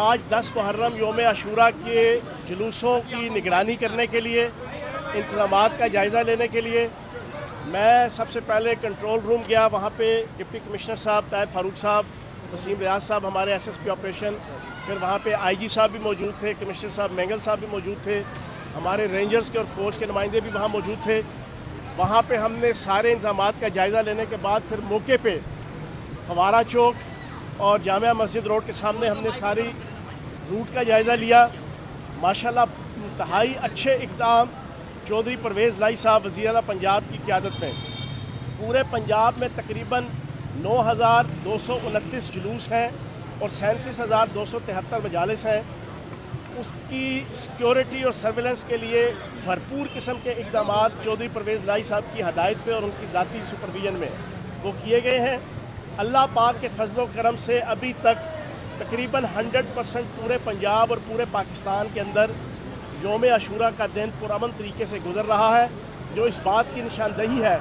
آج 10 محرم یوم عاشورہ کے جلوسوں کی نگرانی کرنے کے لیے، انتظامات کا جائزہ لینے کے لیے میں سب سے پہلے کنٹرول روم گیا. وہاں پہ ڈپٹی کمشنر صاحب طاہر فاروق صاحب، وسیم ریاض صاحب ہمارے ایس ایس پی آپریشن، پھر وہاں پہ آئی جی صاحب بھی موجود تھے، کمشنر صاحب مینگل صاحب بھی موجود تھے، ہمارے رینجرز کے اور فوج کے نمائندے بھی وہاں موجود تھے. وہاں پہ ہم نے سارے انتظامات کا جائزہ لینے کے بعد پھر موقع پہ فوارہ چوک اور جامعہ مسجد روڈ کے سامنے ہم نے ساری روٹ کا جائزہ لیا. ماشاءاللہ انتہائی اچھے اقدام چودھری پرویز لائی صاحب وزیر اعلیٰ پنجاب کی قیادت میں، پورے پنجاب میں تقریباً 9,229 جلوس ہیں اور 37,273 مجالس ہیں. اس کی سیکیورٹی اور سرویلنس کے لیے بھرپور قسم کے اقدامات چودھری پرویز لائی صاحب کی ہدایت پہ اور ان کی ذاتی سپرویژن میں وہ کیے گئے ہیں. اللہ پاک کے فضل و کرم سے ابھی تک تقریباً 100% پورے پنجاب اور پورے پاکستان کے اندر یوم عاشورہ کا دن پرامن طریقے سے گزر رہا ہے، جو اس بات کی نشاندہی ہے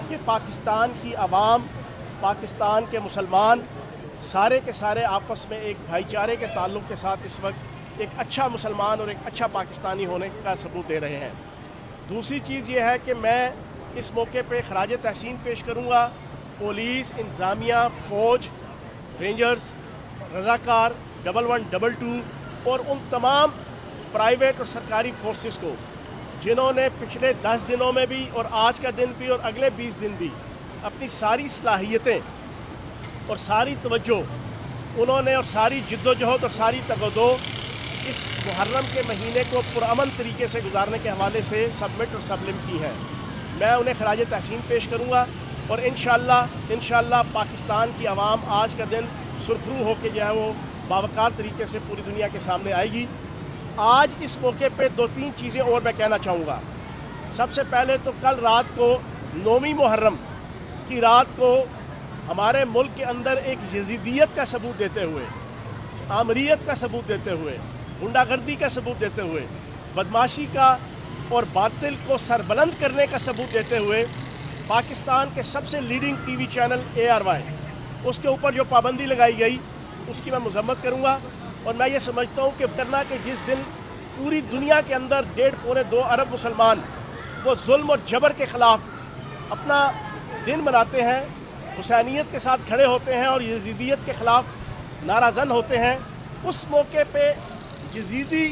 کہ پاکستان کی عوام، پاکستان کے مسلمان سارے کے سارے آپس میں ایک بھائی چارے کے تعلق کے ساتھ اس وقت ایک اچھا مسلمان اور ایک اچھا پاکستانی ہونے کا ثبوت دے رہے ہیں. دوسری چیز یہ ہے کہ میں اس موقع پہ خراج تحسین پیش کروں گا پولیس، انتظامیہ، فوج، رینجرز، رضاکار، 1122 اور ان تمام پرائیویٹ اور سرکاری فورسز کو جنہوں نے پچھلے 10 دنوں میں بھی اور آج کا دن بھی اور اگلے 20 دن بھی اپنی ساری صلاحیتیں اور ساری توجہ انہوں نے اور ساری جد و جہد اور ساری تگودو اس محرم کے مہینے کو پرامن طریقے سے گزارنے کے حوالے سے سبمٹ اور سبلم کی ہے. میں انہیں خراج تحسین پیش کروں گا اور انشاءاللہ پاکستان کی عوام آج کا دن سرخرو ہو کے جو ہے وہ باوقار طریقے سے پوری دنیا کے سامنے آئے گی. آج اس موقع پہ 2-3 چیزیں اور میں کہنا چاہوں گا. سب سے پہلے تو کل رات کو 9ویں محرم کی رات کو ہمارے ملک کے اندر ایک یزیدیت کا ثبوت دیتے ہوئے، آمریت کا ثبوت دیتے ہوئے، غنڈہ گردی کا ثبوت دیتے ہوئے، بدماشی کا اور باطل کو سربلند کرنے کا ثبوت دیتے ہوئے پاکستان کے سب سے leading T V channel ARY اس کے اوپر جو پابندی لگائی گئی اس کی میں مذمت کروں گا. اور میں یہ سمجھتا ہوں کہ کرنا کہ جس دن پوری دنیا کے اندر 1.5-2 ارب مسلمان وہ ظلم اور جبر کے خلاف اپنا دن مناتے ہیں، حسینیت کے ساتھ کھڑے ہوتے ہیں اور یزیدیت کے خلاف نعرہ زن ہوتے ہیں، اس موقع پہ یزیدی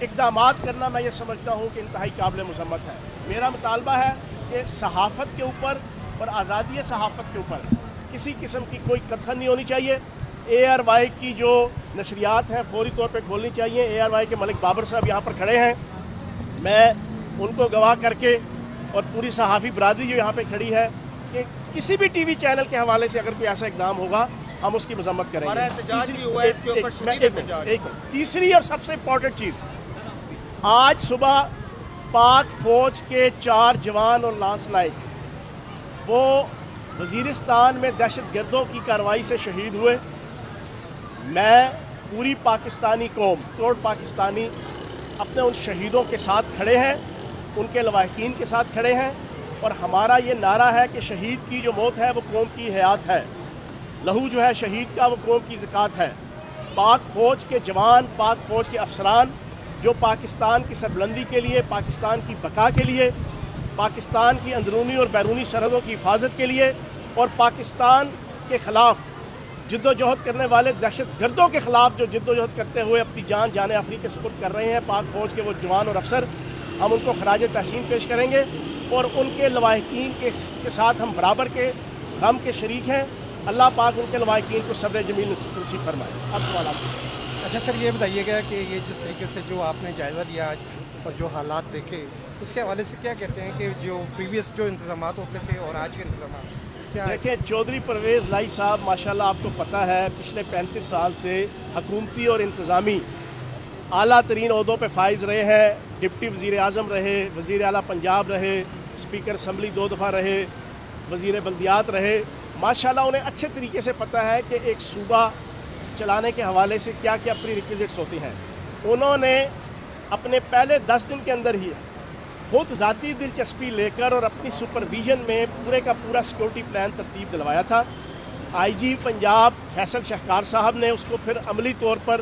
اقدامات کرنا میں یہ سمجھتا ہوں کہ انتہائی قابل مذمت ہے. میرا مطالبہ ہے کہ صحافت کے اوپر اور آزادی صحافت کے اوپر کسی قسم کی کوئی کدخن نہیں ہونی چاہیے. ARY کی جو نشریات ہیں فوری طور پہ کھولنی چاہیے. ARY کے ملک بابر صاحب یہاں پر کھڑے ہیں، میں ان کو گواہ کر کے اور پوری صحافی برادری جو یہاں پہ کھڑی ہے کہ کسی بھی ٹی وی چینل کے حوالے سے اگر کوئی ایسا اقدام ہوگا ہم اس کی مذمت کریں گے. تیسری اور سب سے امپورٹنٹ چیز، آج صبح پاک فوج کے 4 جوان اور لانس نائک وہ وزیرستان میں دہشت گردوں کی کارروائی سے شہید ہوئے. میں پوری پاکستانی قوم، کروڑ پاکستانی اپنے ان شہیدوں کے ساتھ کھڑے ہیں، ان کے لواحقین کے ساتھ کھڑے ہیں اور ہمارا یہ نعرہ ہے کہ شہید کی جو موت ہے وہ قوم کی حیات ہے، لہو جو ہے شہید کا وہ قوم کی زکوٰۃ ہے. پاک فوج کے جوان، پاک فوج کے افسران جو پاکستان کی سربلندی کے لیے، پاکستان کی بقا کے لیے، پاکستان کی اندرونی اور بیرونی سرحدوں کی حفاظت کے لیے اور پاکستان کے خلاف جد و جہد کرنے والے دہشت گردوں کے خلاف جو جد و جہد کرتے ہوئے اپنی جان آفری کے سپرد کر رہے ہیں پاک فوج کے وہ جوان اور افسر، ہم ان کو خراج تحسین پیش کریں گے اور ان کے لواحقین کے ساتھ ہم برابر کے غم کے شریک ہیں. اللہ پاک ان کے لواحقین کو صبر جمیل نصیب فرمائے. اب سوالات. اچھا سر، یہ بتائیے گا کہ یہ جس طریقے سے جو آپ نے جائزہ لیا آج اور جو حالات دیکھے اس کے حوالے سے کیا کہتے ہیں کہ جو پریویس جو انتظامات ہوتے تھے اور آج کے انتظامات کیا؟ دیکھیں، چودھری پرویز لائی صاحب ماشاءاللہ آپ کو پتہ ہے پچھلے 35 سال سے حکومتی اور انتظامی اعلیٰ ترین عہدوں پہ فائز رہے ہیں. ڈپٹی وزیر اعظم رہے، وزیر اعلیٰ پنجاب رہے، اسپیکر اسمبلی 2 دفعہ رہے، وزیر بلدیات رہے. ماشاءاللہ انہیں اچھے طریقے سے پتہ ہے کہ ایک صوبہ چلانے کے حوالے سے کیا کیا پری ریکوزٹس ہوتی ہیں. انہوں نے اپنے پہلے 10 دن کے اندر ہی خود ذاتی دلچسپی لے کر اور اپنی سپرویژن میں پورے کا پورا سیکورٹی پلان ترتیب دلوایا تھا. آئی جی پنجاب فیصل شہکار صاحب نے اس کو پھر عملی طور پر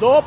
2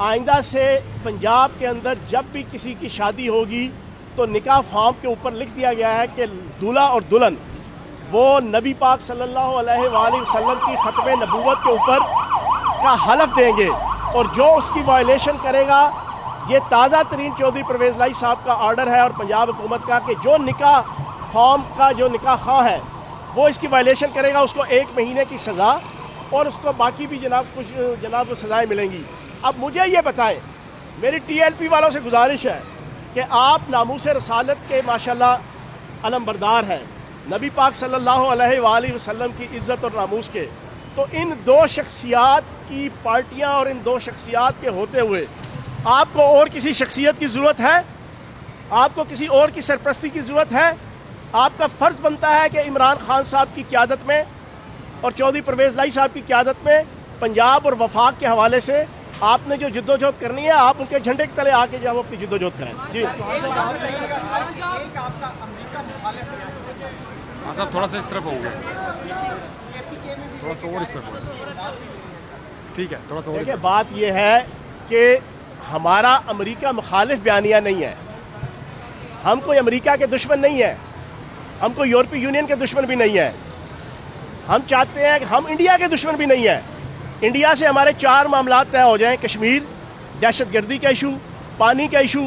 آئندہ سے پنجاب کے اندر جب بھی کسی کی شادی ہوگی تو نکاح فارم کے اوپر لکھ دیا گیا ہے کہ دولہا اور دلہن وہ نبی پاک صلی اللہ علیہ وآلہ وسلم کی ختم نبوت کے اوپر کا حلف دیں گے، اور جو اس کی وائلیشن کرے گا، یہ تازہ ترین چودھری پرویز لائی صاحب کا آرڈر ہے اور پنجاب حکومت کا، کہ جو نکاح فارم کا جو نکاح خواہ ہے وہ اس کی وائلیشن کرے گا، اس کو 1 مہینے کی سزا اور اس کو باقی بھی جناب سزائیں ملیں گی۔ اب مجھے یہ بتائیں، میری ٹی ایل پی والوں سے گزارش ہے کہ آپ ناموس رسالت کے ماشاءاللہ علم بردار ہیں، نبی پاک صلی اللہ علیہ وآلہ وسلم کی عزت اور ناموس کے، تو ان 2 شخصیات کی پارٹیاں اور ان 2 شخصیات کے ہوتے ہوئے آپ کو اور کسی شخصیت کی ضرورت ہے؟ آپ کو کسی اور کی سرپرستی کی ضرورت ہے؟ آپ کا فرض بنتا ہے کہ عمران خان صاحب کی قیادت میں اور چودھری پرویز لائی صاحب کی قیادت میں پنجاب اور وفاق کے حوالے سے آپ نے جو جدوجہد کرنی ہے، آپ ان کے جھنڈے کے تلے آ کے جو اپنی جدوجہد کریں۔ جی ہاں صاحب تھوڑا سا اس طرف ہوں گے، تھوڑا سا اور اس طرف ہوں گے، ٹھیک ہے تھوڑا سا اور۔ دیکھیے بات یہ ہے کہ ہمارا امریکہ مخالف بیانیہ نہیں ہے، ہم کوئی امریکہ کے دشمن نہیں ہیں، ہم کوئی یورپی یونین کے دشمن بھی نہیں ہیں، ہم چاہتے ہیں کہ ہم انڈیا کے دشمن بھی نہیں ہیں۔ انڈیا سے ہمارے 4 معاملات طے ہو جائیں، کشمیر، دہشت گردی کا ایشو، پانی کا ایشو،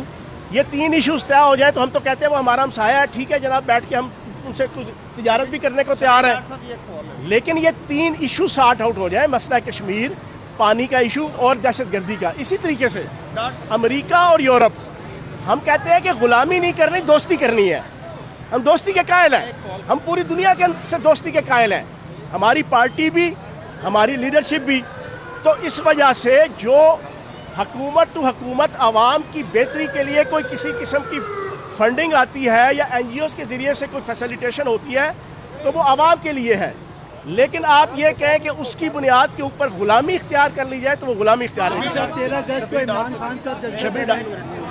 یہ 3 ایشوز طے ہو جائیں تو ہم تو کہتے ہیں وہ ہمارا ہمسایہ ہے، ٹھیک ہے جناب، بیٹھ کے ہم ان سے کچھ تجارت بھی کرنے کو تیار ہیں، لیکن یہ 3 ایشو سارٹ آؤٹ ہو جائیں، مسئلہ کشمیر، پانی کا ایشو اور دہشت گردی کا۔ اسی طریقے سے امریکہ اور یورپ، ہم کہتے ہیں کہ غلامی نہیں کرنی، دوستی کرنی ہے، ہم دوستی کے قائل ہیں، ہم پوری دنیا کے سے دوستی کے قائل ہیں، ہماری پارٹی بھی، ہماری لیڈرشپ بھی۔ تو اس وجہ سے جو حکومت ٹو حکومت عوام کی بہتری کے لیے کوئی کسی قسم کی فنڈنگ آتی ہے یا این جی اوز کے ذریعے سے کوئی فیسیلیٹیشن ہوتی ہے تو وہ عوام کے لیے ہے، لیکن آپ یہ کہیں کہ اس کی بنیاد کے اوپر غلامی اختیار کر لی جائے تو وہ غلامی اختیار نہیں۔ 13 اگست کو عمران خان صاحب